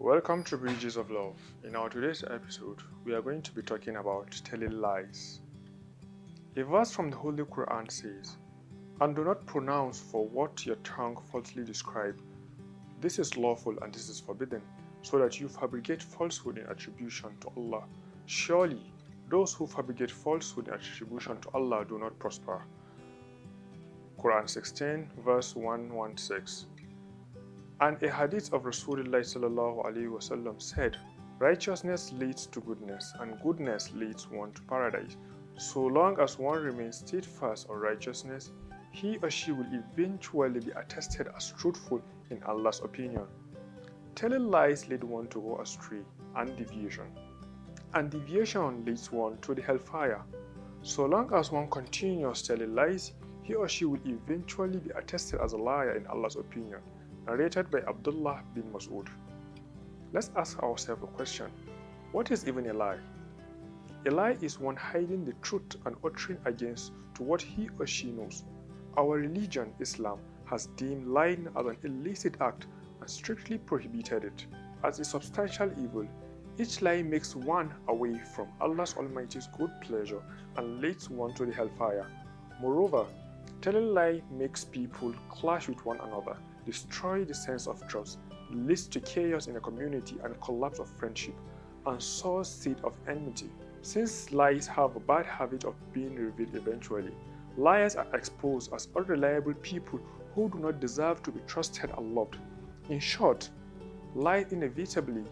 Welcome to Bridges of Love. In our today's episode, we are going to be talking about telling lies. A verse from the Holy Quran says, "And do not pronounce for what your tongue falsely describe. This is lawful and this is forbidden, so that you fabricate falsehood in attribution to Allah. Surely, those who fabricate falsehood in attribution to Allah do not prosper." Quran 16, verse 116. And a hadith of Rasulullah sallAllahu alayhi said, "Righteousness leads to goodness, and goodness leads one to paradise. So long as one remains steadfast on righteousness, he or she will eventually be attested as truthful in Allah's opinion." Telling lies leads one to go astray, and deviation. And deviation leads one to the hellfire. So long as one continues telling lies, he or she will eventually be attested as a liar in Allah's opinion. Narrated by Abdullah ibn Masood. Let's ask ourselves a question. What is even a lie? A lie is one hiding the truth and uttering against to what he or she knows. Our religion, Islam, has deemed lying as an illicit act and strictly prohibited it as a substantial evil. Each lie makes one away from Allah's Almighty's good pleasure and leads one to the hellfire. Moreover, telling lie makes people clash with one another, destroy the sense of trust, leads to chaos in a community and collapse of friendship, and sows seed of enmity. Since lies have a bad habit of being revealed eventually, liars are exposed as unreliable people who do not deserve to be trusted and loved. In short, lies inevitably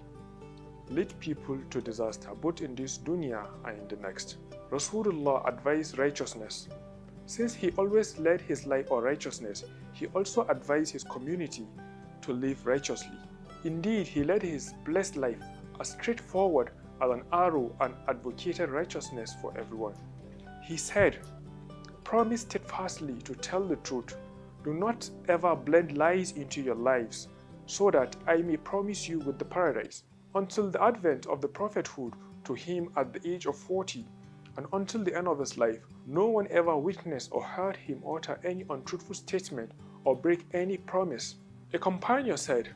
lead people to disaster both in this dunya and in the next. Rasulullah advised righteousness. Since he always led his life on righteousness, he also advised his community to live righteously. Indeed, he led his blessed life as straightforward as an arrow and advocated righteousness for everyone. He said, "Promise steadfastly to tell the truth. Do not ever blend lies into your lives, so that I may promise you with the paradise." Until the advent of the prophethood to him at the age of 40, and until the end of his life, no one ever witnessed or heard him utter any untruthful statement or break any promise. A companion said,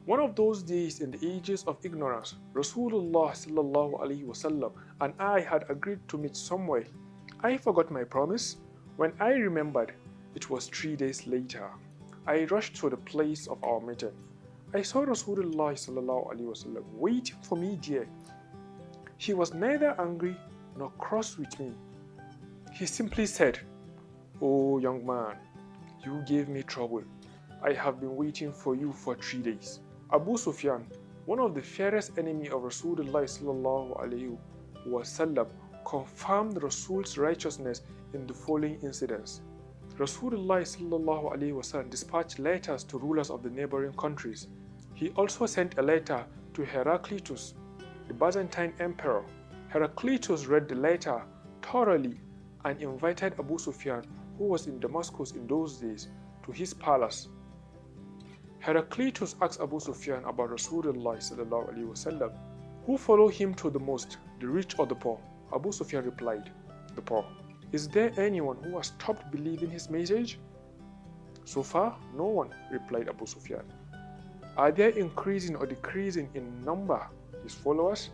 "One of those days in the ages of ignorance, Rasulullah sallAllahu alayhi and I had agreed to meet somewhere. I forgot my promise. When I remembered, it was 3 days later. I rushed to the place of our meeting. I saw Rasulullah sallAllahu alayhi waiting for me there. He was neither angry nor cross with me. He simply said, 'Oh young man, you gave me trouble. I have been waiting for you for 3 days.'" Abu Sufyan, one of the fiercest enemies of Rasulullah sallAllahu alayhi confirmed Rasul's righteousness in the following incidents. Rasulullah sallAllahu alayhi dispatched letters to rulers of the neighboring countries. He also sent a letter to Heraclitus, the Byzantine emperor. Heraclitus read the letter thoroughly and invited Abu Sufyan, who was in Damascus in those days, to his palace. Heraclitus asked Abu Sufyan about Rasulullah sallallahu alaihi wasallam. "Who follow him to the most, the rich or the poor?" Abu Sufyan replied, "The poor." "Is there anyone who has stopped believing his message?" "So far, no one," replied Abu Sufyan. "Are they increasing or decreasing in number, his followers?"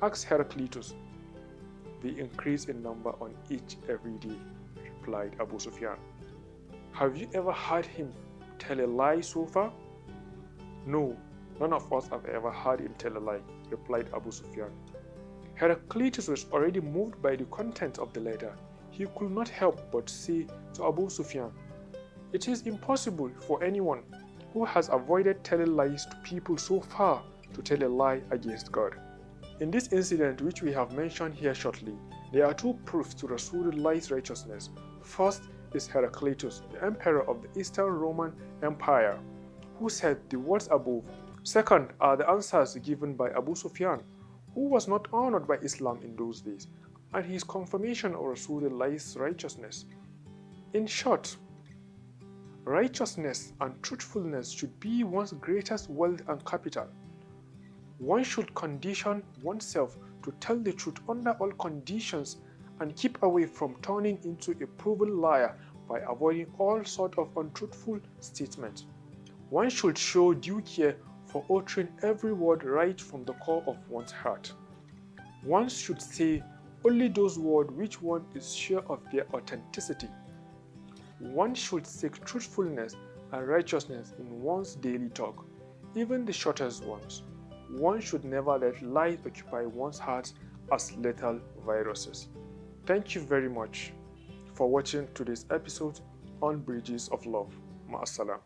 asked Heraclitus. "They increase in number on each every day," replied Abu Sufyan. "Have you ever heard him tell a lie so far?" "No, none of us have ever heard him tell a lie," replied Abu Sufyan. Heraclitus was already moved by the content of the letter. He could not help but say to Abu Sufyan, "It is impossible for anyone who has avoided telling lies to people so far to tell a lie against God." In this incident, which we have mentioned here shortly, there are two proofs to Rasulullah's righteousness. First is Heraclitus, the emperor of the Eastern Roman Empire, who said the words above. Second are the answers given by Abu Sufyan, who was not honored by Islam in those days, and his confirmation of Rasulullah's righteousness. In short, righteousness and truthfulness should be one's greatest wealth and capital. One should condition oneself to tell the truth under all conditions and keep away from turning into a proven liar by avoiding all sorts of untruthful statements. One should show due care for uttering every word right from the core of one's heart. One should say only those words which one is sure of their authenticity. One should seek truthfulness and righteousness in one's daily talk, even the shortest ones. One should never let lies occupy one's heart as lethal viruses. Thank you very much for watching today's episode on Bridges of Love. Ma'assalam.